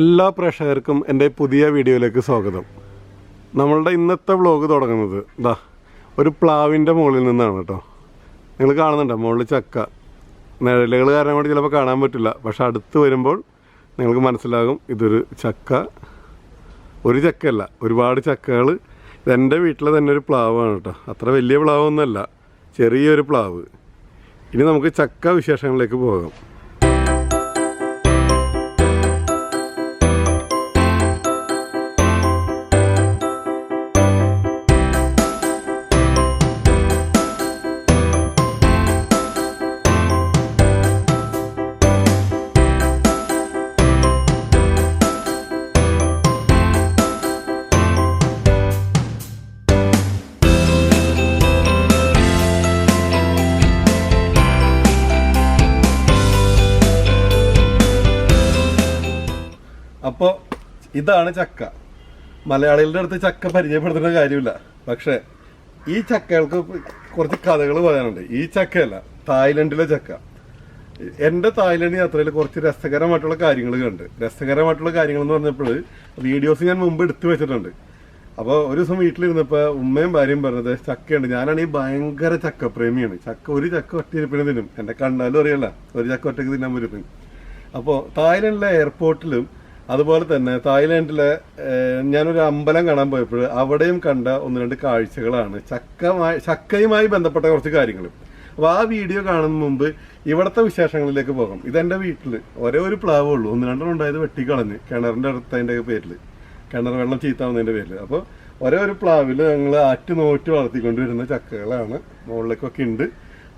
എല്ലാ പ്രേക്ഷകർക്കും എൻ്റെ പുതിയ വീഡിയോയിലേക്ക് സ്വാഗതം. നമ്മളുടെ ഇന്നത്തെ വ്ളോഗ് തുടങ്ങുന്നത് ഒരു പ്ലാവിൻ്റെ മുകളിൽ നിന്നാണ് കേട്ടോ. നിങ്ങൾ കാണുന്നുണ്ടോ മുകളിൽ ചക്ക? നിഴലുകൾ കാരണം കൊണ്ട് ചിലപ്പോൾ കാണാൻ പറ്റില്ല, പക്ഷെ അടുത്ത് വരുമ്പോൾ നിങ്ങൾക്ക് മനസ്സിലാകും ഇതൊരു ചക്ക. ഒരു ചക്കയല്ല, ഒരുപാട് ചക്കകൾ. ഇതെൻ്റെ വീട്ടിലെ തന്നെ ഒരു പ്ലാവാണ് കേട്ടോ. അത്ര വലിയ പ്ലാവൊന്നുമല്ല, ചെറിയൊരു പ്ലാവ്. ഇനി നമുക്ക് ചക്ക വിശേഷങ്ങളിലേക്ക് പോകാം. അപ്പോൾ ഇതാണ് ചക്ക. മലയാളികളുടെ അടുത്ത് ചക്ക പരിചയപ്പെടുത്തേണ്ട കാര്യമില്ല, പക്ഷേ ഈ ചക്കകൾക്ക് കുറച്ച് കഥകൾ പറയാനുണ്ട്. ഈ ചക്കയല്ല, തായ്ലൻഡിലെ ചക്ക. എൻ്റെ തായ്ലൻഡ് യാത്രയിൽ കുറച്ച് രസകരമായിട്ടുള്ള കാര്യങ്ങൾ കണ്ട്. രസകരമായിട്ടുള്ള കാര്യങ്ങൾ എന്ന് പറഞ്ഞപ്പോൾ വീഡിയോസ് ഞാൻ മുമ്പ് എടുത്തു വെച്ചിട്ടുണ്ട്. അപ്പോൾ ഒരു ദിവസം വീട്ടിലിരുന്നപ്പോൾ ഉമ്മയും ഭാര്യയും പറഞ്ഞത് ചക്കയുണ്ട്. ഞാനാണെങ്കിൽ ഭയങ്കര ചക്കപ്രേമിയാണ്. ഒരു ചക്ക ഒറ്റയിരിപ്പിന് തിന്നും. എന്നെ കണ്ടാലും അറിയില്ല, ഒരു ചക്ക ഒറ്റയ്ക്ക് തിന്നാൻ പറ്റും. അപ്പോൾ തായ്ലൻഡിലെ എയർപോർട്ടിലും അതുപോലെ തന്നെ തായ്ലാൻഡിലെ ഞാനൊരു അമ്പലം കാണാൻ പോയപ്പോൾ അവിടെയും കണ്ട ഒന്ന് രണ്ട് കാഴ്ചകളാണ് ചക്കയുമായി ബന്ധപ്പെട്ട കുറച്ച് കാര്യങ്ങൾ. അപ്പോൾ ആ വീഡിയോ കാണുന്ന മുമ്പ് ഇവിടുത്തെ വിശേഷങ്ങളിലേക്ക് പോകാം. ഇതെൻ്റെ വീട്ടിൽ ഒരേ ഒരു പ്ലാവേ ഉള്ളൂ. 1-2 ഉണ്ടായത് വെട്ടിക്കളഞ്ഞ് കിണറിൻ്റെ അടുത്തതിൻ്റെ പേരിൽ, കിണർ വെള്ളം ചീത്താവുന്നതിൻ്റെ പേരിൽ. അപ്പോൾ ഒരേ ഒരു പ്ലാവിൽ ഞങ്ങൾ നോറ്റ് വളർത്തിക്കൊണ്ടുവരുന്ന ചക്കകളാണ്. മുകളിലേക്കൊക്കെ ഉണ്ട്.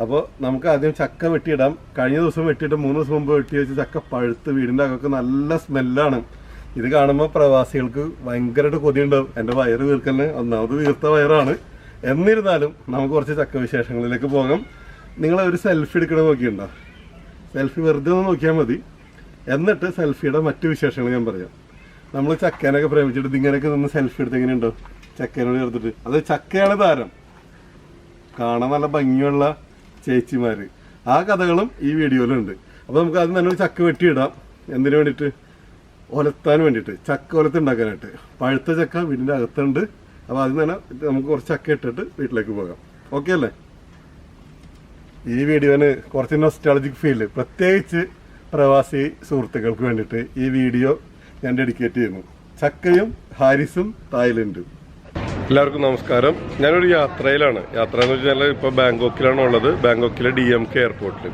അപ്പോൾ നമുക്ക് ആദ്യം ചക്ക വെട്ടിയിടാം. കഴിഞ്ഞ ദിവസം വെട്ടിയിട്ട് 3 ദിവസം മുമ്പ് വെട്ടി വെച്ച് ചക്ക പഴുത്ത് വീടിൻ്റെ അകമൊക്കെ നല്ല സ്മെല്ലാണ്. ഇത് കാണുമ്പോൾ പ്രവാസികൾക്ക് ഭയങ്കരമായിട്ട് കൊതിയുണ്ടാവും. എൻ്റെ വയറ് വീർക്കലിന് ഒന്നാമത് വീർത്ത വയറാണ്. എന്നിരുന്നാലും നമുക്ക് കുറച്ച് ചക്ക വിശേഷങ്ങളിലേക്ക് പോകാം. നിങ്ങൾ ഒരു സെൽഫി എടുക്കണമെന്ന് നോക്കിയിട്ടുണ്ടോ? സെൽഫി വെറുതെ ഒന്ന് നോക്കിയാൽ മതി. എന്നിട്ട് സെൽഫിയുടെ മറ്റു വിശേഷങ്ങൾ ഞാൻ പറയാം. നമ്മൾ ചക്കേനൊക്കെ പ്രേമിച്ചിട്ട് ഇതിങ്ങനെയൊക്കെ നിന്ന് സെൽഫി എടുത്ത് എങ്ങനെയുണ്ടോ ചക്കേനോട് ചേർത്തിട്ട്? അത് ചക്കയാണ് താരം. കാണാൻ നല്ല ഭംഗിയുള്ള ചേച്ചിമാർ. ആ കഥകളും ഈ വീഡിയോയിലുണ്ട്. അപ്പോൾ നമുക്ക് ആദ്യം തന്നെ ഒരു ചക്ക വെട്ടിയിടാം. എന്തിനു വേണ്ടിയിട്ട്? ഒലത്താൻ വേണ്ടിയിട്ട്, ചക്ക ഒലത്തുണ്ടാക്കാനായിട്ട്. പഴുത്ത ചക്ക വീടിൻ്റെ അകത്തുണ്ട്. അപ്പോൾ അതിന് തന്നെ നമുക്ക് കുറച്ച് ചക്ക ഇട്ടിട്ട് വീട്ടിലേക്ക് പോകാം. ഓക്കെ അല്ലേ? ഈ വീഡിയോന് കുറച്ച് നൊസ്റ്റാൾജിക് ഫീല്, പ്രത്യേകിച്ച് പ്രവാസി സുഹൃത്തുക്കൾക്ക് വേണ്ടിയിട്ട് ഈ വീഡിയോ ഞാൻ ഡെഡിക്കേറ്റ് ചെയ്യുന്നു. ചക്കയും ഹാരിസും തായ്ലൻഡും. എല്ലാവർക്കും നമസ്കാരം. ഞാനൊരു യാത്രയിലാണ്. യാത്ര എന്ന് വെച്ചാൽ ഇപ്പോൾ ബാങ്കോക്കിലാണ് ഉള്ളത്. ബാങ്കോക്കിലെ DMK എയർപോർട്ടിൽ.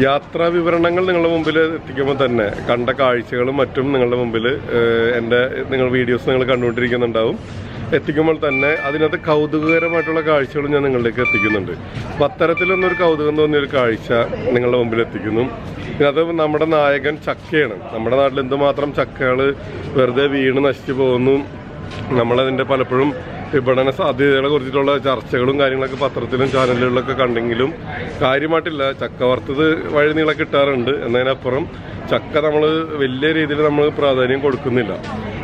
യാത്രാ വിവരണങ്ങൾ നിങ്ങളുടെ മുമ്പിൽ എത്തിക്കുമ്പോൾ തന്നെ കണ്ട കാഴ്ചകളും മറ്റും നിങ്ങളുടെ മുമ്പിൽ നിങ്ങൾ വീഡിയോസ് നിങ്ങൾ കണ്ടുകൊണ്ടിരിക്കുന്നുണ്ടാവും. എത്തിക്കുമ്പോൾ തന്നെ അതിനകത്ത് കൗതുകകരമായിട്ടുള്ള കാഴ്ചകളും ഞാൻ നിങ്ങളിലേക്ക് എത്തിക്കുന്നുണ്ട്. അപ്പം അത്തരത്തിലൊന്നൊരു കൗതുകം തോന്നിയൊരു കാഴ്ച നിങ്ങളുടെ മുമ്പിൽ എത്തിക്കുന്നു. അത് നമ്മുടെ നായകൻ ചക്കയാണ്. നമ്മുടെ നാട്ടിൽ എന്തുമാത്രം ചക്കകൾ വെറുതെ വീണ് നശിച്ചു പോകുന്നു. നമ്മളതിൻ്റെ പലപ്പോഴും വിപണന സാധ്യതകളെ കുറിച്ചിട്ടുള്ള ചർച്ചകളും കാര്യങ്ങളൊക്കെ പത്രത്തിലും ചാനലുകളിലൊക്കെ കണ്ടെങ്കിലും കാര്യമായിട്ടില്ല. ചക്ക വറുത്തത് വഴി നീളെ കിട്ടാറുണ്ട്. എന്നതിനപ്പുറം ചക്ക നമ്മൾ വലിയ രീതിയിൽ നമ്മൾ പ്രാധാന്യം കൊടുക്കുന്നില്ല.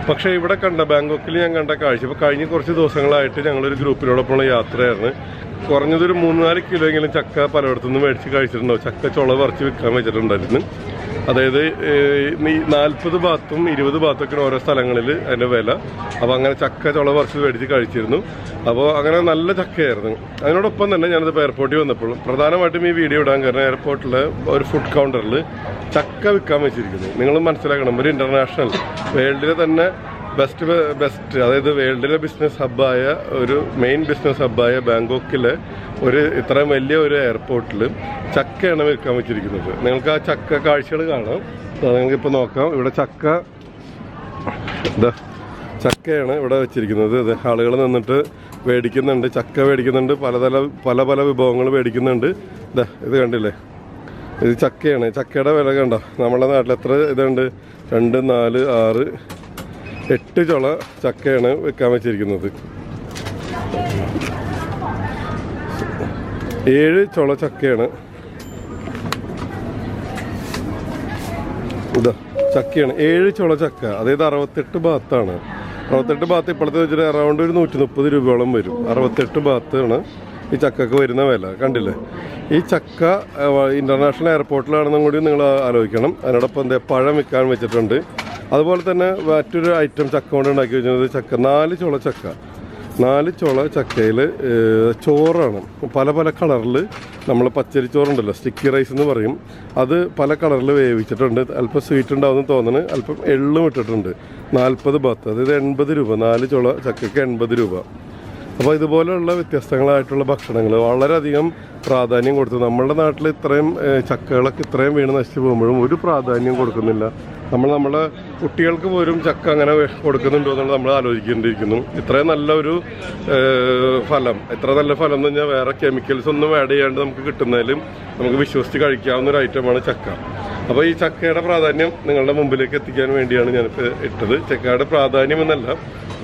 പക്ഷേ ഇവിടെ കണ്ട ബാങ്കോക്കിൽ ഞാൻ കണ്ട കാഴ്ച, ഇപ്പോൾ കഴിഞ്ഞ കുറച്ച് ദിവസങ്ങളായിട്ട് ഞങ്ങളൊരു ഗ്രൂപ്പിനോടൊപ്പമുള്ള യാത്രയായിരുന്നു. കുറഞ്ഞതൊരു 3-4 കിലോ എങ്കിലും ചക്ക പലയിടത്തുനിന്ന് മേടിച്ച് കഴിച്ചിട്ടുണ്ടാവും. ചക്ക ചുള പറിച്ച് വിൽക്കാൻ വെച്ചിട്ടുണ്ടായിരുന്നു. അതായത് 40 ബാത്തും 20 ബാത്തൊക്കെ ഓരോ സ്ഥലങ്ങളിൽ അതിൻ്റെ വില. അപ്പോൾ അങ്ങനെ ചക്ക ചുള പറിച്ച് മേടിച്ച് കഴിച്ചിരുന്നു. അപ്പോൾ അങ്ങനെ നല്ല ചക്കയായിരുന്നു. അതിനോടൊപ്പം തന്നെ ഞാനത് എയർപോർട്ടിൽ വന്നപ്പോഴും പ്രധാനമായിട്ടും ഈ വീഡിയോ ഇടാൻ കാരണം എയർപോർട്ടിലെ ഒരു ഫുഡ് കൗണ്ടറിൽ ചക്ക വിൽക്കാൻ വെച്ചിരിക്കുന്നു. നിങ്ങൾ മനസ്സിലാക്കണം, ഒരു ഇൻ്റർനാഷണൽ വേൾഡിലെ തന്നെ ബെസ്റ്റ് അതായത് വേൾഡിലെ ബിസിനസ് ഹബ്ബായ ഒരു മെയിൻ ബിസിനസ് ഹബ്ബായ ബാങ്കോക്കിലെ ഇത്രയും വലിയ ഒരു എയർപോർട്ടിൽ ചക്കയാണ് വിൽക്കാൻ വെച്ചിരിക്കുന്നത്. നിങ്ങൾക്ക് ആ ചക്ക കാഴ്ചകൾ കാണാം. നിങ്ങൾക്കിപ്പോൾ നോക്കാം. ഇവിടെ ചക്കയാണ് ഇവിടെ വെച്ചിരിക്കുന്നത്. ഇത് ആളുകൾ നിന്നിട്ട് മേടിക്കുന്നുണ്ട്, ചക്ക മേടിക്കുന്നുണ്ട്, പല വിഭവങ്ങൾ മേടിക്കുന്നുണ്ട്. ഇത് കണ്ടില്ലേ, ഇത് ചക്കയാണ്. ചക്കയുടെ വില കണ്ടോ? നമ്മുടെ നാട്ടിൽ എത്ര ഇതുണ്ട്? 2, 4, 6, 8 ചുള ചക്കയാണ് വെക്കാൻ വെച്ചിരിക്കുന്നത്. 7 ചുള ചക്കയാണ്. ചക്കയാണ് 7 ചുള ചക്ക. അതായത് 68 ബാത്താണ്. 68 ബാത്ത് ഇപ്പോഴത്തെ വെച്ചിട്ട് അറൗണ്ട് ഒരു 130 രൂപയോളം വരും. 68 ബാത്താണ് ഈ ചക്കക്ക് വരുന്ന വില. കണ്ടില്ലേ? ഈ ചക്ക ഇന്റർനാഷണൽ എയർപോർട്ടിലാണെന്നും കൂടി നിങ്ങൾ ആലോചിക്കണം. അതിനോടൊപ്പം പഴം വിൽക്കാൻ വെച്ചിട്ടുണ്ട്. അതുപോലെ തന്നെ മറ്റൊരു ഐറ്റം ചക്ക കൊണ്ട് ഉണ്ടാക്കി വെച്ചിരുന്നത് ചക്ക 4 ചുള ചക്ക. 4 ചുള ചക്കയിൽ ചോറാണ് പല പല കളറിൽ. നമ്മൾ പച്ചരി ചോറുണ്ടല്ലോ, സ്റ്റിക്കി റൈസ് എന്ന് പറയും, അത് പല കളറിൽ വേവിച്ചിട്ടുണ്ട്. അല്പം സ്വീറ്റ് ഉണ്ടാവുമെന്ന് തോന്നുന്നു. അല്പം എള്ളും ഇട്ടിട്ടുണ്ട്. 40 ബാത്ത്, അതായത് 80 രൂപ. 4 ചുള ചക്കയ്ക്ക് 80 രൂപ. അപ്പോൾ ഇതുപോലെയുള്ള വ്യത്യസ്തങ്ങളായിട്ടുള്ള ഭക്ഷണങ്ങൾ വളരെയധികം പ്രാധാന്യം കൊടുത്തു. നമ്മുടെ നാട്ടിൽ ഇത്രയും ചക്കകളൊക്കെ ഇത്രയും വീണ് നശിച്ചു പോകുമ്പോഴും ഒരു പ്രാധാന്യം കൊടുക്കുന്നില്ല. നമ്മുടെ കുട്ടികൾക്ക് പോലും ചക്ക അങ്ങനെ കൊടുക്കുന്നുണ്ടോ എന്നുള്ളത് നമ്മൾ ആലോചിക്കേണ്ടിയിരിക്കുന്നു. ഇത്രയും നല്ലൊരു ഫലം, എത്ര നല്ല ഫലം എന്ന് പറഞ്ഞാൽ വേറെ കെമിക്കൽസ് ഒന്നും ആഡ് ചെയ്യാണ്ട് നമുക്ക് കിട്ടുന്നതിലും നമുക്ക് വിശ്വസിച്ച് കഴിക്കാവുന്ന ഒരു ഐറ്റമാണ് ചക്ക. അപ്പോൾ ഈ ചക്കയുടെ പ്രാധാന്യം നിങ്ങളുടെ മുമ്പിലേക്ക് എത്തിക്കാൻ വേണ്ടിയാണ് ഞാനിപ്പോൾ ഇട്ടത്. ചക്കയുടെ പ്രാധാന്യം എന്നല്ല,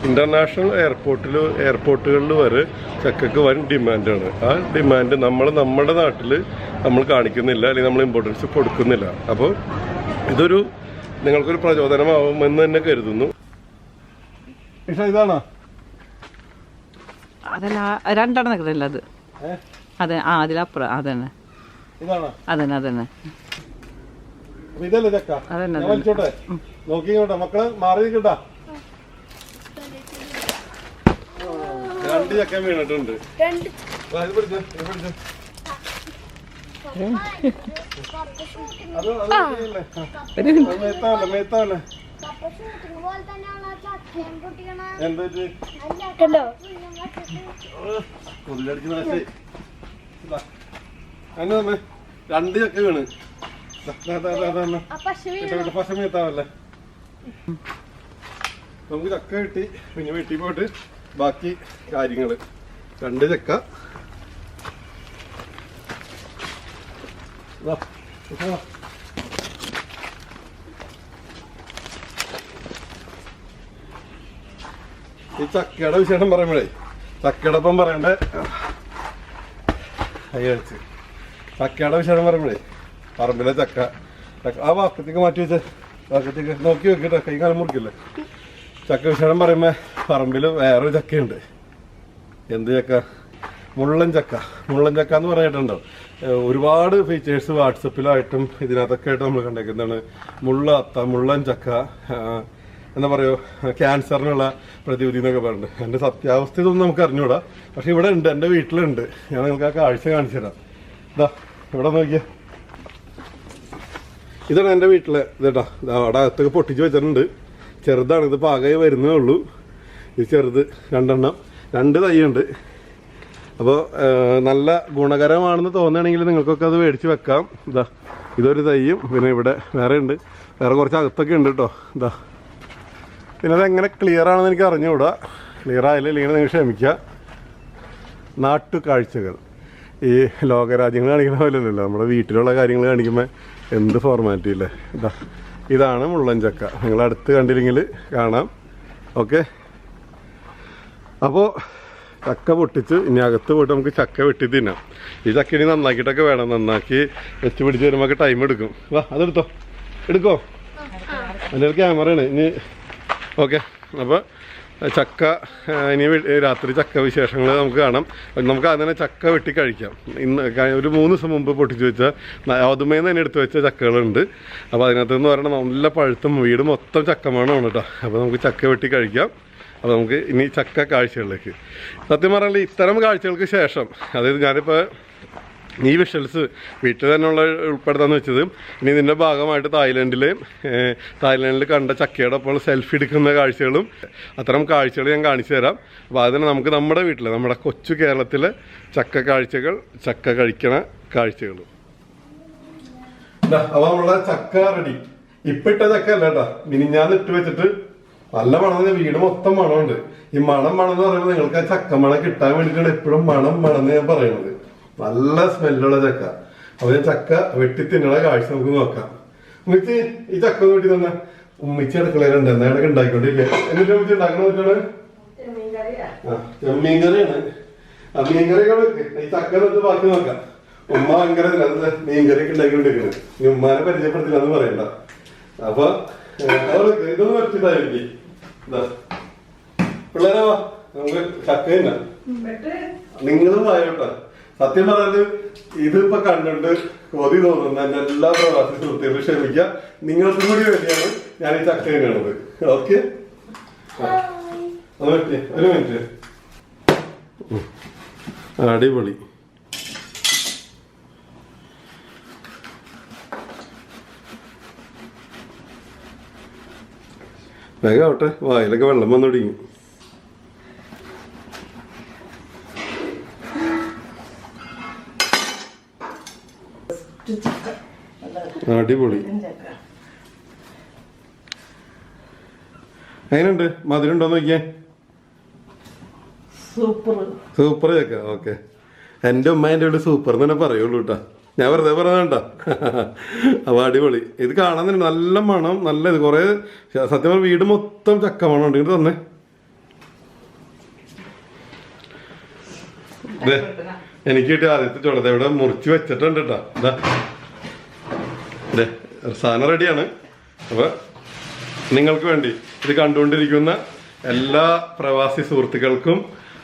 ഇൻ്റർനാഷണൽ എയർപോർട്ടുകളിൽ വരെ ചക്കക്ക് വൻ ഡിമാൻഡാണ്. ആ ഡിമാൻഡ് നമ്മുടെ നാട്ടിൽ നമ്മൾ കാണിക്കുന്നില്ല, അല്ലെങ്കിൽ നമ്മൾ ഇമ്പോർട്ടൻസ് കൊടുക്കുന്നില്ല. അപ്പോൾ ഇതൊരു നിങ്ങൾക്കൊരു പ്രചോദനമാവുമെന്ന് തന്നെ കരുതുന്നു. ഇതാണോ അതല്ല, രണ്ടെണ്ണം നിൽക്കുന്നില്ല അത്. അതെ, അതിലപ്പുറം അതന്നെ. അതന്നെ അതന്നെ ഇതല്ലേ ചക്ക? വലിച്ചോട്ടെ, നോക്കിക്കോട്ടെ മക്കള്, മാറി നിൽക്കട്ടാ. 2 ചക്ക വീണിട്ടുണ്ട്. മേത്താവല്ലേ എന്താ കൊതിലടിച്ച് നാശേ. 2 ചക്ക വീണ്. പശ മേത്താവല്ലേ. നമുക്ക് ചക്ക കിട്ടി. പിന്നെ വീട്ടിൽ പോയിട്ട് ബാക്കി കാര്യങ്ങള്. 2 ചക്ക. ഈ ചക്കയുടെ വിശേഷം പറയുമ്പോഴേ, ചക്കയുടെ ഒപ്പം പറയണ്ടേ, ചക്കയുടെ വിശേഷം പറയുമ്പോഴേ, പറമ്പിലെ ചക്ക ആ വാക്കത്തേക്ക് മാറ്റി വെച്ച വാക്കത്തേക്ക് നോക്കി വെക്കട്ടെ, കൈ കാലം മുറിക്കില്ലേ. ചക്ക വിശേഷം പറയുമ്പോ പറമ്പിൽ വേറൊരു ചക്കയുണ്ട്. എന്ത് ചക്ക? മുള്ളൻ ചക്ക. മുള്ളൻ ചക്ക എന്ന് പറഞ്ഞിട്ടുണ്ടോ? ഒരുപാട് ഫീച്ചേഴ്സ് വാട്സപ്പിലായിട്ടും ഇതിനകത്തൊക്കെ ആയിട്ട് നമ്മൾ കണ്ടേക്കുന്നതാണ്. മുള്ളൻ ചക്ക എന്താ പറയുക, ക്യാൻസറിനുള്ള പ്രതിവിധി എന്നൊക്കെ പറഞ്ഞിട്ടുണ്ട്. എൻ്റെ സത്യാവസ്ഥ ഇതൊന്നും നമുക്ക് അറിഞ്ഞൂടാ, പക്ഷെ ഇവിടെ ഉണ്ട്, എൻ്റെ വീട്ടിലുണ്ട്. ഞാൻ നിങ്ങൾക്ക് ആ കാഴ്ച കാണിച്ചു തരാം. ഇതാ ഇവിടെ നോക്കിയാ, ഇതാണ് എൻ്റെ വീട്ടിലെ. ഇതേട്ടാ, അവിടെ അകത്തൊക്കെ പൊട്ടിച്ച് വെച്ചിട്ടുണ്ട്. ചെറുതാണ്, ഇത് പാകമായി വരുന്നേ ഉള്ളൂ. ഇത് ചെറുത് 2 എണ്ണം, 2 തൈയുണ്ട്. അപ്പോൾ നല്ല ഗുണകരമാണെന്ന് തോന്നുകയാണെങ്കിൽ നിങ്ങൾക്കൊക്കെ അത് മേടിച്ച് വെക്കാം. ഇതാ ഇതൊരു തൈയും, പിന്നെ ഇവിടെ വേറെ ഉണ്ട്, വേറെ കുറച്ച് അകത്തൊക്കെ ഉണ്ട് കേട്ടോ. ഇതാ പിന്നെ അതെങ്ങനെ ക്ലിയർ ആണെന്ന് എനിക്ക് അറിഞ്ഞുകൂടാ. ക്ലിയർ ആയില്ല, ഇല്ലെങ്കിൽ നിങ്ങൾ ക്ഷമിക്കുക. നാട്ടുകാഴ്ചകൾ ഈ ലോകരാജ്യങ്ങൾ കാണിക്കുന്ന പോലെയല്ലല്ലോ, നമ്മുടെ വീട്ടിലുള്ള കാര്യങ്ങൾ കാണിക്കുമ്പോൾ എന്ത് ഫോർമാലിറ്റി ഇല്ലേ. ഇതാണ് മുള്ളൻ ചക്ക. നിങ്ങൾ അടുത്ത് കണ്ടില്ലെങ്കിൽ കാണാം. ഓക്കെ, അപ്പോൾ ചക്ക പൊട്ടിച്ച് ഇനി അകത്ത് പോയിട്ട് നമുക്ക് ചക്ക വെട്ടി തിന്നാം. ഈ ചക്ക ഇനി നന്നാക്കിയിട്ടൊക്കെ വേണം. നന്നാക്കി വെച്ച് പിടിച്ച് വരുമ്പോൾ ടൈം എടുക്കും. വാ, അതെടുത്തോ, എടുക്കോ. അതിൻ്റെ ക്യാമറയാണ് ഇനി. ഓക്കെ, അപ്പോൾ ചക്ക ഇനി രാത്രി ചക്ക വിശേഷങ്ങൾ നമുക്ക് കാണാം. നമുക്ക് അതിനെ ചക്ക വെട്ടി കഴിക്കാം. ഇന്ന് ഒരു 3 ദിവസം മുമ്പ് പൊട്ടിച്ച് വെച്ച അതുമേന്ന് തന്നെ എടുത്ത് വെച്ച ചക്കകളുണ്ട്. അപ്പോൾ അതിനകത്ത് നിന്ന് പറഞ്ഞാൽ നല്ല പഴുത്തും വീട് മൊത്തം ചക്കമാണമാണ് കേട്ടോ. അപ്പോൾ നമുക്ക് ചക്ക വെട്ടി കഴിക്കാം. അപ്പോൾ നമുക്ക് ഇനി ചക്ക കാഴ്ചകളിലേക്ക്. സത്യം പറഞ്ഞാൽ ഇത്തരം കാഴ്ചകൾക്ക് ശേഷം, അതായത് ഞാനിപ്പോൾ ഈ വിഷ്വൽസ് വീട്ടിൽ തന്നെയുള്ള ഉൾപ്പെടുത്താന്ന് വെച്ചത്, ഇനി ഇതിൻ്റെ ഭാഗമായിട്ട് തായ്ലൻഡിൽ കണ്ട ചക്കയോടൊപ്പം സെൽഫി എടുക്കുന്ന കാഴ്ചകളും അത്തരം കാഴ്ചകൾ ഞാൻ കാണിച്ചു തരാം. അപ്പോൾ അതിന് നമുക്ക് നമ്മുടെ വീട്ടിൽ, നമ്മുടെ കൊച്ചു കേരളത്തിലെ ചക്ക കാഴ്ചകൾ, ചക്ക കഴിക്കണ കാഴ്ചകൾ. അപ്പോൾ നമ്മുടെ ചക്ക റെഡി. ഇപ്പിട്ട ചക്ക അല്ല കേട്ടോ, മിനിഞ്ഞാന്ന് ഇട്ട് വെച്ചിട്ട് നല്ല മണം. വീട് മൊത്തം മണമുണ്ട്. ഈ മണം എന്ന് പറയുമ്പോൾ നിങ്ങൾക്ക് ആ ചക്ക മണം കിട്ടാൻ വേണ്ടിയിട്ടാണ് എപ്പോഴും മണം എന്ന് ഞാൻ പറയുന്നത്. നല്ല സ്മെല്ലുള്ള ചക്ക. അപ്പൊ ഞാൻ ചക്ക വെട്ടി തിന്നണ കാഴ്ച നമുക്ക് നോക്കാം. ഉമ്മിച്ച് ഈ ചക്ക വെട്ടി തന്നെ ഉമ്മിച്ച് അടുക്കളയിലുണ്ട്, എന്നാ ഇടയ്ക്ക് ഉണ്ടാക്കിക്കൊണ്ടിരിക്കുക. എന്നിട്ട് ഉമ്മിച്ച് ഉണ്ടാക്കണ വെച്ചാണ് ചെമ്മീൻ കറിയാണ്. ആ മീൻകറിയൊക്കെ വെക്ക്. ഈ ചക്ക എന്നിട്ട് ബാക്കി നോക്കാം. ഉമ്മ ഭയങ്കര മീൻകറിയൊക്കെ ഉണ്ടാക്കിക്കൊണ്ടിരിക്കുന്നത്. ഇനി ഉമ്മാനെ പരിചയപ്പെടുത്തില്ലെന്ന് പറയണ്ട. അപ്പൊ ഇതൊന്നും വെച്ചിട്ടായിരിക്കും. പിള്ളേരാ, നമുക്ക് ചക്ക തന്നെ നിങ്ങളും വായോട്ടാ. സത്യം പറഞ്ഞത് ഇതിപ്പോ കണ്ടിട്ട് കൊതി തോന്നുന്ന എല്ലാ പ്രവാസി സുഹൃത്തുക്കളും ക്ഷമിക്കുക. നിങ്ങൾക്കും കൂടി വേണ്ടിയാണ് ഞാൻ ഈ ചക്ക തന്നെയാണത്. ഓക്കെ, ഒരു മിനിറ്റ്. അടിപൊളി. വേഗം ആവട്ടെ, വായിലൊക്കെ വെള്ളം വന്നു തുടങ്ങി. അടിപൊളി. എങ്ങനെയുണ്ട്? മധുരം ഉണ്ടോ നോക്കിയേ. സൂപ്പർ ചക്ക. ഓക്കെ, എൻ്റെ ഉമ്മേൻ്റെ വീട് സൂപ്പർ എന്ന് തന്നെ പറയുള്ളൂ കേട്ടോ, ഞാൻ വെറുതെ പറഞ്ഞ. അപ്പൊ അടിപൊളി. ഇത് കാണാൻ തന്നെ നല്ല മണം, നല്ല ഇത് കുറെ സത്യം പറഞ്ഞ വീട് മൊത്തം ചക്ക മണം ഉണ്ട്. ഇങ്ങോട്ട് തന്നെ എനിക്ക് കിട്ടിയ ആദ്യത്തെ ചോളത്തെ ഇവിടെ മുറിച്ച് വെച്ചിട്ടുണ്ട് കേട്ടോ. ഇതാ സാധനം റെഡിയാണ്. അപ്പൊ നിങ്ങൾക്ക് വേണ്ടി ഇത് കണ്ടുകൊണ്ടിരിക്കുന്ന എല്ലാ പ്രവാസി സുഹൃത്തുക്കൾക്കും,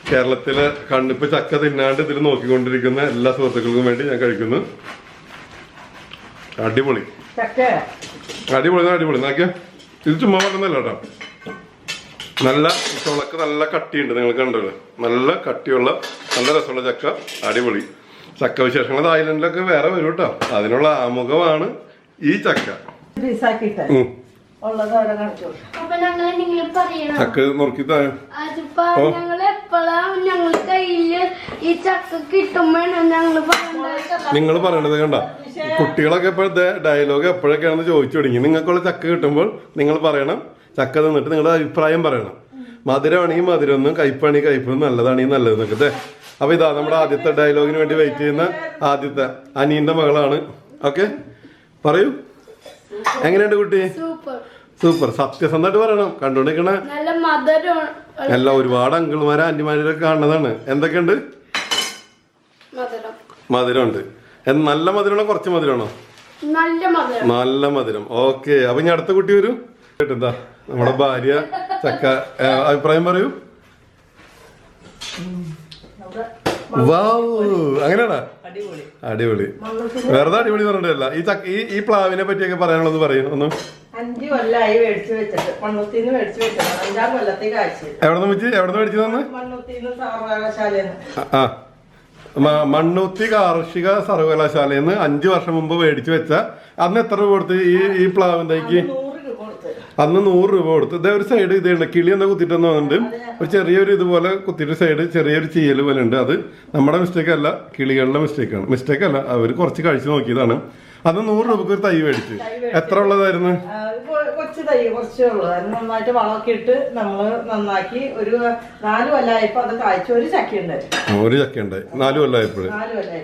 കേരളത്തിലെ കണ്ണിപ്പ് ചക്ക തിന്നാണ്ട് ഇതിൽ നോക്കിക്കൊണ്ടിരിക്കുന്ന എല്ലാ സുഹൃത്തുക്കൾക്കും വേണ്ടി ഞാൻ കഴിക്കുന്നു. അടിപൊളി അടിപൊളി അടിപൊളി. നോക്കിയാ ഇത് ചുമ്മാ പറഞ്ഞല്ല കേട്ടോ, നല്ല ചുളക്ക് നല്ല കട്ടിയുണ്ട്. നിങ്ങൾ കണ്ടല്ലോ, നല്ല കട്ടിയുള്ള നല്ല രസമുള്ള ചക്ക. അടിപൊളി ചക്ക വിശേഷങ്ങൾ തായ്ലൻഡിലൊക്കെ വേറെ വരും കേട്ടോ. അതിനുള്ള ആമുഖമാണ് ഈ ചക്ക. ചക്ക നോക്കി നിങ്ങൾ പറയണത് കണ്ട, കുട്ടികളൊക്കെ ഇപ്പോഴത്തെ ഡയലോഗ് എപ്പോഴൊക്കെയാണെന്ന് ചോദിച്ചു തുടങ്ങി. നിങ്ങൾക്കുള്ള ചക്ക കിട്ടുമ്പോൾ നിങ്ങൾ പറയണം, ചക്ക തിന്നിട്ട് നിങ്ങളുടെ അഭിപ്രായം പറയണം. മധുരമാണെങ്കിൽ മധുരമൊന്നും, കയ്പാണെങ്കിൽ കയ്പൊന്നും, നല്ലതാണെങ്കിൽ നല്ലതെന്നൊക്കെ. അപ്പൊ ഇതാ നമ്മുടെ ആദ്യത്തെ ഡയലോഗിന് വേണ്ടി വെയിറ്റ് ചെയ്യുന്ന ആദ്യത്തെ അനിയന്റെ മകളാണ്. ഓക്കെ, പറയൂ, എങ്ങനെയുണ്ട് കുട്ടി? സൂപ്പർ. സത്യസന്ധമായിട്ട് പറയണം, കണ്ടുകൊണ്ടിരിക്കണ എല്ലാം ഒരുപാട് അങ്കിൾമാരെ ആന്റിമാരൊക്കെ കാണുന്നതാണ്. എന്തൊക്കെയുണ്ട്? മധുരമുണ്ട്. നല്ല മധുരമാണോ കുറച്ച് മധുരമാണോ? നല്ല മധുരം. ഓക്കെ, അപ്പൊ ഇനി അടുത്ത കുട്ടി വരൂ. കേട്ടെന്താ നമ്മുടെ ഭാര്യ ചക്ക അഭിപ്രായം പറയൂ. വാവ്, അങ്ങനെയാണോ? അടിപൊളി. വെറുതെ അടിപൊളി പറഞ്ഞിട്ടല്ല. ഈ ചക്ക ഈ പ്ലാവിനെ പറ്റിയൊക്കെ പറയാനുള്ളത് പറയും ഒന്ന്. 5 കൊല്ലമായി മേടിച്ചു വെച്ചിട്ട്, മണ്ണുത്തിന്ന് മേടിച്ചു വെച്ചത്. 5-ആം കൊല്ലത്തേക്ക് അയച്ചു. എവിടെ മേടിച്ചതെന്ന്? മണ്ണുത്തിന്ന് സർവകലാശാല. മണ്ണുത്തി കാർഷിക സർവകലാശാലയിൽ നിന്ന് 5 വർഷം മുമ്പ് മേടിച്ചു വെച്ച. അന്ന് എത്ര രൂപ കൊടുത്ത് ഈ പ്ലാവിന്റേക്ക്? അന്ന് 100 രൂപ കൊടുത്ത്. ഇതേ ഒരു സൈഡ് ഇതുണ്ട്, കിളി എന്താ കുത്തിട്ടെന്ന് പറഞ്ഞിട്ട് ഒരു ചെറിയൊരു ഇതുപോലെ കുത്തിയിട്ട് സൈഡ് ചെറിയൊരു ചീയൽ പോലെ ഉണ്ട്. അത് നമ്മുടെ മിസ്റ്റേക്ക് അല്ല, കിളികളുടെ മിസ്റ്റേക്കാണ്. മിസ്റ്റേക്ക് അല്ല, അവർ കുറച്ച് കഴിച്ചു നോക്കിയതാണ്. അന്ന് 100 രൂപക്ക് ഒരു തൈ മേടിച്ചു. എത്ര ഉള്ളതായിരുന്നു? കൊച്ചു തൈ, കുറച്ചേ ഉള്ളൂ. അത് നന്നായിട്ട് വളമൊക്കെ ഇട്ട് നമ്മള് നന്നാക്കി ഒരു 4 കൊല്ലമായപ്പോ അത് കായ്ച്ചു. ഒരു ചക്ക ഉണ്ടായി. ഒരു ചക്ക ഉണ്ടായി 4 കൊല്ലമായപ്പോഴും.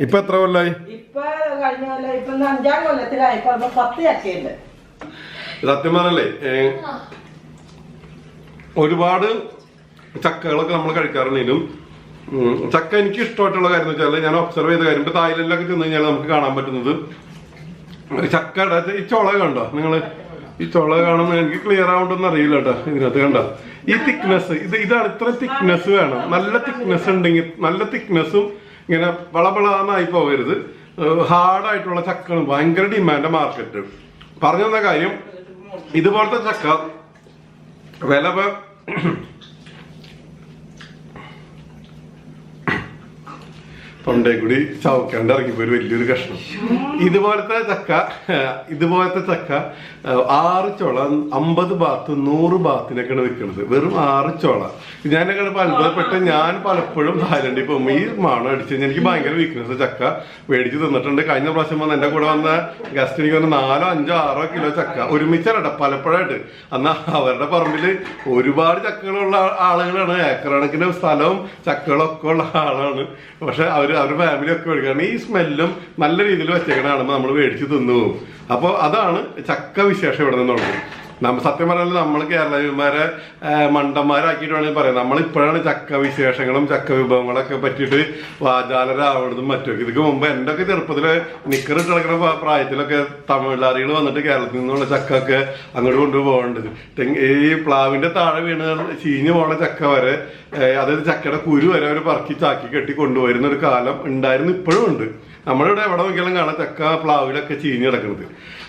ഇപ്പൊ എത്ര കൊല്ലായി? ഇപ്പൊ കഴിഞ്ഞ കൊല്ലം, ഇപ്പൊ 5-ആം കൊല്ലത്തിലായപ്പോ 10 ചക്കയുണ്ട്. സത്യം പറഞ്ഞല്ലേ, ഒരുപാട് ചക്കകളൊക്കെ നമ്മൾ കഴിക്കാറുണ്ടെങ്കിലും ചക്ക എനിക്ക് ഇഷ്ടമായിട്ടുള്ള കാര്യം എന്ന് വെച്ചാൽ, ഞാൻ ഒബ്സർവ് ചെയ്ത കാര്യം, ഇപ്പൊ തായ്ലൻഡിലൊക്കെ ചെന്ന് കഴിഞ്ഞാൽ നമുക്ക് കാണാൻ പറ്റുന്നത് ചക്കയുടെ ഈ ചുള കണ്ടോ നിങ്ങള്? ഈ ചുള കാണുമ്പോൾ എനിക്ക് ക്ലിയർ ആവുണ്ടെന്ന് അറിയില്ല കേട്ടോ. ഇതിനകത്ത് കണ്ട ഈ തിക്നെസ്, ഇതാണ് ഇത്ര തിക്നെസ് വേണം. നല്ല തിക്നെസ് ഉണ്ടെങ്കിൽ, നല്ല തിക്നെസ്സും ഇങ്ങനെ വളവളാന്നായി പോകരുത്. ഹാർഡായിട്ടുള്ള ചക്കകളും ഭയങ്കര ഡിമാൻഡ് മാർക്കറ്റ്. പറഞ്ഞു തന്ന കാര്യം, ഇതുപോലത്തെ ചക്ക വില തൊണ്ടേ കൂടി ചവക്കാണ്ട് ഇറങ്ങിപ്പോ ഒരു വലിയൊരു കഷ്ണം. ഇതുപോലത്തെ ചക്ക 6 ചോള 50 ബാത്ത് 100 ബാത്തിനൊക്കെയാണ് വിൽക്കുന്നത്. വെറും 6 ചോള. ഞാനൊക്കെ അത്ഭുതപ്പെട്ട്, ഞാൻ പലപ്പോഴും തായ്ലൻഡിൽ പോകുമ്പോൾ ഈ മണം അടിച്ച് കഴിഞ്ഞാൽ എനിക്ക് ഭയങ്കര വീക്ക്നെസ്. ചക്ക മേടിച്ച് തിന്നിട്ടുണ്ട്. കഴിഞ്ഞ പ്രാവശ്യം വന്ന് എന്റെ കൂടെ വന്ന ഗസ്റ്റ് എനിക്ക് വന്ന് 4, 5, 6 കിലോ ചക്ക ഒരുമിച്ചല്ല, പലപ്പോഴായിട്ട്. അന്ന് അവരുടെ പറമ്പിൽ ഒരുപാട് ചക്കകളുള്ള ആളുകളാണ്, ഏക്കർ കണക്കിന് സ്ഥലവും ചക്കകളൊക്കെ ഉള്ള ആളാണ്. പക്ഷെ അവരുടെ ഫാമിലി ഒക്കെ മേടിക്കണം. ഈ സ്മെല്ലും നല്ല രീതിയിൽ വെച്ചേക്കണാണെന്ന് നമ്മൾ മേടിച്ച് തിന്നു പോകും. അപ്പോൾ അതാണ് ചക്ക വിശേഷം ഇവിടെ നിന്നുള്ളത്. സത്യം പറഞ്ഞാൽ നമ്മൾ കേരളീയന്മാരെ മണ്ടന്മാരാക്കിയിട്ട് വേണമെങ്കിൽ പറയാം. നമ്മളിപ്പോഴാണ് ചക്ക വിശേഷങ്ങളും ചക്ക വിഭവങ്ങളൊക്കെ പറ്റിയിട്ട് വാചാലരാവുന്നതും മറ്റൊക്കെ. ഇതിക്ക് മുമ്പ് എൻ്റെ ഒക്കെ ചെറുപ്പത്തില് നിക്കറിട്ട് കിടക്കുന്ന പ്രായത്തിലൊക്കെ തമിഴ്നാടുകൾ വന്നിട്ട് കേരളത്തിൽ നിന്നുള്ള ചക്ക ഒക്കെ അങ്ങോട്ട് കൊണ്ടുപോകേണ്ടത്. ഈ പ്ലാവിന്റെ താഴെ വീണ് ചീഞ്ഞു പോണ ചക്ക വരെ, അതായത് ചക്കയുടെ കുരു വരെ അവർ പറക്കി ചാക്കി കെട്ടി കൊണ്ടുവരുന്ന ഒരു കാലം ഉണ്ടായിരുന്നു, ഇപ്പോഴും ഉണ്ട്. നമ്മളിവിടെ എവിടെ നോക്കിയാലും കാണാം ചക്ക പ്ലാവിലൊക്കെ ചീഞ്ഞ് കിടക്കുന്നത്.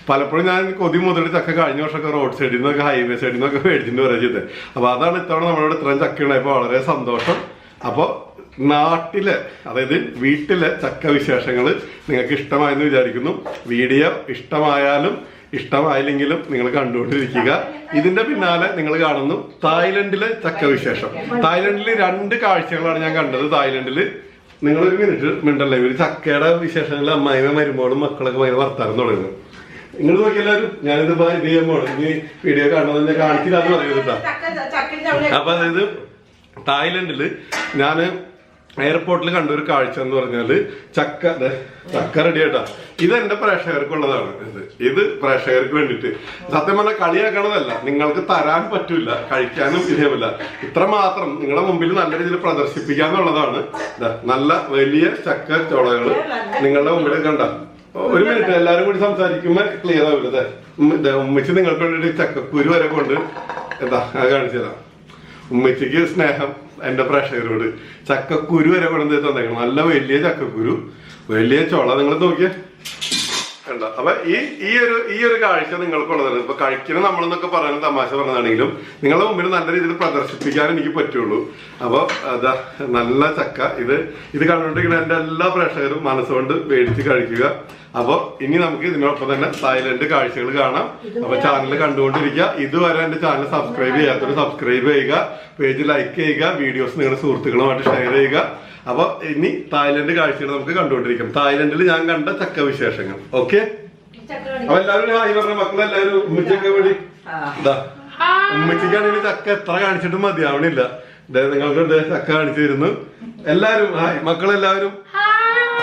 പലപ്പോഴും ഞാൻ കൊതി മുതൽ ചക്ക കഴിഞ്ഞ വർഷമൊക്കെ റോഡ് സൈഡിൽ നിന്നൊക്കെ ഹൈവേ സൈഡിൽ നിന്നൊക്കെ മേടിച്ചിട്ട് വരാൻ ചെയ്തത്. അപ്പോൾ അതാണ് ഇത്തവണ നമ്മളോട് ഇത്രയും ചക്ക ഉണ്ടായപ്പോൾ വളരെ സന്തോഷം. അപ്പോൾ നാട്ടിലെ, അതായത് വീട്ടിലെ ചക്ക വിശേഷങ്ങൾ നിങ്ങൾക്ക് ഇഷ്ടമായെന്ന് വിചാരിക്കുന്നു. വീഡിയോ ഇഷ്ടമായാലും ഇഷ്ടമായില്ലെങ്കിലും നിങ്ങൾ കണ്ടുകൊണ്ടിരിക്കുക. ഇതിന്റെ പിന്നാലെ നിങ്ങൾ കാണുന്നു തായ്ലൻഡിലെ ചക്ക വിശേഷം. തായ്ലൻഡിൽ 2 കാഴ്ചകളാണ് ഞാൻ കണ്ടത്. തായ്ലൻഡിൽ നിങ്ങളൊരു മിനിറ്റല്ലേ, ഒരു ചക്കയുടെ വിശേഷങ്ങളിൽ അമ്മായിയും മരുമോളും മക്കളൊക്കെ ഭയങ്കര വർത്താനം തുടങ്ങുന്നു. നിങ്ങൾ നോക്കിയെല്ലാവരും, ഞാനിത് ഇത് ചെയ്യാൻ പോകണം. ഇനി വീഡിയോ കാണുന്നത് കാണിച്ചില്ലാന്ന് പറയുന്നുണ്ടാ. അപ്പൊ അതായത് തായ്ലൻഡില് ഞാൻ എയർപോർട്ടിൽ കണ്ടൊരു കാഴ്ച എന്ന് പറഞ്ഞാല് ചക്ക റെഡി ആയിട്ടാ. ഇത് എന്റെ പ്രേക്ഷകർക്കുള്ളതാണ്. ഇത് പ്രേക്ഷകർക്ക് വേണ്ടിട്ട് സത്യം പറഞ്ഞാൽ കളിയാക്കണതല്ല, നിങ്ങൾക്ക് തരാൻ പറ്റൂല, കഴിക്കാനും ഇതേമല്ല, ഇത്രമാത്രം നിങ്ങളുടെ മുമ്പിൽ നല്ല രീതിയിൽ പ്രദർശിപ്പിക്കാന്നുള്ളതാണ്. നല്ല വലിയ ചക്ക ചോളകള് നിങ്ങളുടെ മുമ്പിൽ കണ്ട. ഒരു മിനിറ്റ്, എല്ലാരും കൂടി സംസാരിക്കുമ്പോ ക്ലിയർ ആവില്ല. ഉമ്മച്ചി നിങ്ങൾക്ക് വേണ്ടിട്ട് ചക്കക്കുരു വരെ കൊണ്ട് കാണിച്ചു തരാം. ഉമ്മച്ചിക്ക് സ്നേഹം എന്റെ പ്രേക്ഷകരോട്. ചക്കക്കുരു വരെ കൊണ്ടു തന്നേക്കണം. നല്ല വലിയ ചക്കക്കുരു, വലിയ ചോള. നിങ്ങൾ നോക്കിയേ കണ്ട. അപ്പൊ ഈ ഒരു കാഴ്ച നിങ്ങൾക്കുള്ളതാണ്. ഇപ്പൊ കഴിക്കണം നമ്മളെന്നൊക്കെ പറയാൻ തമാശ പറഞ്ഞതാണെങ്കിലും നിങ്ങളുടെ മുമ്പിൽ നല്ല രീതിയിൽ പ്രദർശിപ്പിക്കാൻ എനിക്ക് പറ്റുള്ളൂ. അപ്പൊ അതാ നല്ല ചക്ക. ഇത് കണ്ടുകൊണ്ടിരിക്കുന്ന എന്റെ എല്ലാ പ്രേക്ഷകരും മനസ്സുകൊണ്ട് മേടിച്ച് കഴിക്കുക. അപ്പൊ ഇനി നമുക്ക് ഇതിനോടൊപ്പം തന്നെ തായ്ലൻഡ് കാഴ്ചകൾ കാണാം. അപ്പൊ ചാനൽ കണ്ടുകൊണ്ടിരിക്കുക. ഇതുവരെ എന്റെ ചാനൽ സബ്സ്ക്രൈബ് ചെയ്യാത്തവർ സബ്സ്ക്രൈബ് ചെയ്യുക, പേജ് ലൈക്ക് ചെയ്യുക, വീഡിയോസ് നിങ്ങളുടെ സുഹൃത്തുക്കളുമായിട്ട് ഷെയർ ചെയ്യുക. അപ്പൊ ഇനി തായ്ലൻഡ് കാഴ്ചകൾ നമുക്ക് കണ്ടുകൊണ്ടിരിക്കാം. തായ്ലൻഡിൽ ഞാൻ കണ്ട ചക്ക വിശേഷങ്ങൾ. ഓക്കെ, അപ്പൊ എല്ലാവരും ഹായ് പറഞ്ഞ മക്കളെല്ലാവരും ഉമ്മച്ചൊക്കെ വേണ്ടി ഇതാ. ഉമ്മച്ചിക്കാണെങ്കിൽ ചക്ക എത്ര കാണിച്ചിട്ടും മതിയാവണില്ല. നിങ്ങൾക്ക് ചക്ക കാണിച്ചു തരുന്നു. എല്ലാവരും ഹായ്, മക്കളെല്ലാവരും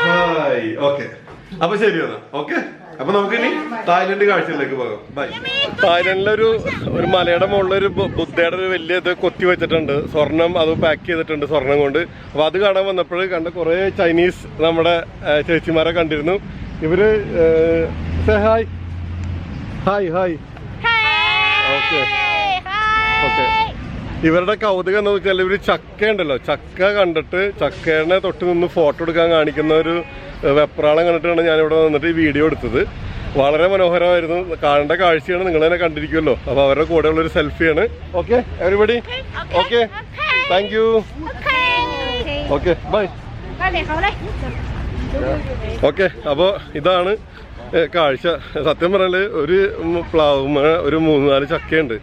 ഹായ്. ഓക്കെ, അപ്പൊ ശരി എന്നാ. ഓക്കെ, അപ്പൊ നമുക്കിനി തായ്ലൻഡ് കാഴ്ചയിലേക്ക് പോകാം. ബൈ. തായ്ലൻഡിലൊരു മലയുടെ മുകളിലൊരു ബുദ്ധയുടെ ഒരു വലിയ ഇത് കൊത്തി വെച്ചിട്ടുണ്ട്. സ്വർണം അത് പാക്ക് ചെയ്തിട്ടുണ്ട് സ്വർണം കൊണ്ട്. അപ്പൊ അത് കാണാൻ വന്നപ്പോൾ കണ്ട കുറെ ചൈനീസ് നമ്മുടെ ചേച്ചിമാരെ കണ്ടിരുന്നു. ഇവര് hi hi hi. Okay okay. ഇവരുടെ കൗതുകം എന്ന് വെച്ചാൽ ഇവര് ചക്ക ഉണ്ടല്ലോ, ചക്ക കണ്ടിട്ട് ചക്കേനെ തൊട്ട് നിന്ന് ഫോട്ടോ എടുക്കാൻ കാണിക്കുന്ന ഒരു വെപ്രാളം കണ്ടിട്ടാണ് ഞാനിവിടെ വന്നിട്ട് ഈ വീഡിയോ എടുത്തത്. വളരെ മനോഹരമായിരുന്നു. കാണേണ്ട കാഴ്ചയാണ്, നിങ്ങൾ തന്നെ കണ്ടിരിക്കുമല്ലോ. അപ്പൊ അവരുടെ കൂടെയുള്ള ഒരു സെൽഫിയാണ്. Okay everybody. Okay, thank you. Okay bye. Okay, അപ്പോൾ ഇതാണ് കാഴ്ച. സത്യം പറഞ്ഞാൽ ഒരു പ്ലാവുമ്മ ഒരു 3-4 ചക്കയുണ്ട്.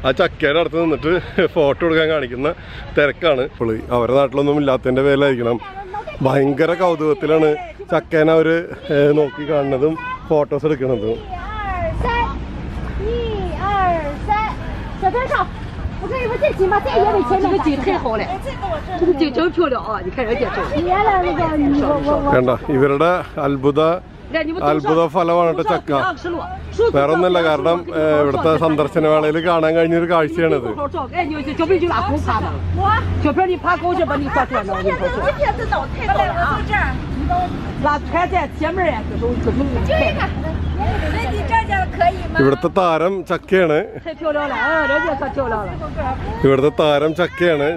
ആ ചക്കയുടെ അടുത്ത് നിന്നിട്ട് ഫോട്ടോ എടുക്കാൻ കാണിക്കുന്ന തിരക്കാണ്. ഇപ്പോൾ അവരുടെ നാട്ടിലൊന്നും ഇല്ലാത്തതിൻ്റെ പേരിലായിരിക്കണം ഭയങ്കര കൗതുകത്തിലാണ് ചക്കേനെ അവർ നോക്കി കാണുന്നതും ഫോട്ടോസ് എടുക്കുന്നതും. കണ്ട, ഇവരുടെ അത്ഭുത ഫലമാണ് കേട്ടോ ചക്ക. വേറെ ഒന്നുമില്ല, കാരണം ഇവിടുത്തെ സന്ദർശന വേളയിൽ കാണാൻ കഴിഞ്ഞൊരു കാഴ്ചയാണിത്. ഇവിടുത്തെ താരം ചക്കയാണ്. ഇവിടുത്തെ താരം ചക്കയാണ്.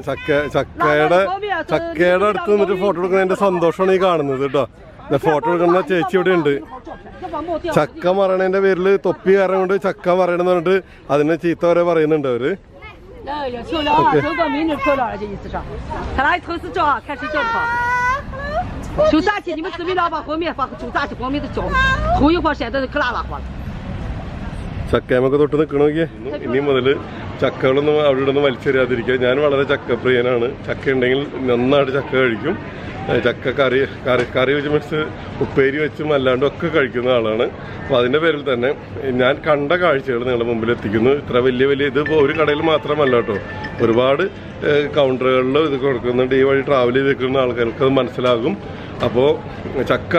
ചക്കയുടെ അടുത്ത് നിന്നിട്ട് ഫോട്ടോ എടുക്കുന്നതിന്റെ സന്തോഷമാണ് ഈ കാണുന്നത് കേട്ടോ. ഫോട്ടോ എടുക്കുന്ന ചേച്ചി ഇവിടെ ഉണ്ട്. ചക്ക മറണേന്റെ പേരിൽ തൊപ്പി കാരണം കൊണ്ട് ചക്ക മറയണെന്ന് പറഞ്ഞിട്ട് അതിനെ ചീത്ത വരെ പറയുന്നുണ്ട് അവര്. ചക്കയമൊക്കെ തൊട്ട് നിൽക്കണമെങ്കിൽ ഇനി മുതൽ ചക്കകളൊന്നും അവിടെ ഇവിടെ നിന്ന് വലിച്ചെറിയാതിരിക്കുക. ഞാൻ വളരെ ചക്കപ്രിയനാണ്. ചക്ക ഉണ്ടെങ്കിൽ നന്നായിട്ട് ചക്ക കഴിക്കും. ചക്ക കറി വെച്ച് മീൻസ് ഉപ്പേരി വെച്ചും അല്ലാണ്ടും ഒക്കെ കഴിക്കുന്ന ആളാണ്. അപ്പോൾ അതിൻ്റെ പേരിൽ തന്നെ ഞാൻ കണ്ട കാഴ്ചകൾ നിങ്ങളുടെ മുമ്പിൽ എത്തിക്കുന്നു. ഇത്ര വലിയ ഇത് ഒരു കടയിൽ മാത്രമല്ല കേട്ടോ, ഒരുപാട് കൗണ്ടറുകളിലും ഇത് കൊടുക്കുന്നുണ്ട്. ഈ വഴി ട്രാവൽ ചെയ്ത് നിൽക്കുന്ന ആൾക്കാർക്ക് അത് മനസ്സിലാകും. അപ്പോൾ ചക്ക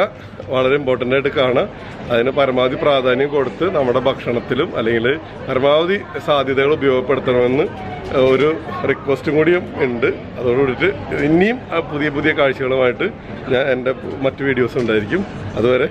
വളരെ ഇമ്പോർട്ടൻ്റ് ആയിട്ട് കാണാം. അതിന് പരമാവധി പ്രാധാന്യം കൊടുത്ത് നമ്മുടെ ഭക്ഷണത്തിലും അല്ലെങ്കിൽ പരമാവധി സാധ്യതകൾ ഉപയോഗപ്പെടുത്തണമെന്ന് ഒരു റിക്വസ്റ്റും കൂടിയും ഉണ്ട്. അതോടുകൂടിയിട്ട് ഇനിയും പുതിയ കാഴ്ചകളുമായിട്ട് എൻ്റെ മറ്റു വീഡിയോസ് ഉണ്ടായിരിക്കും. അതുവരെ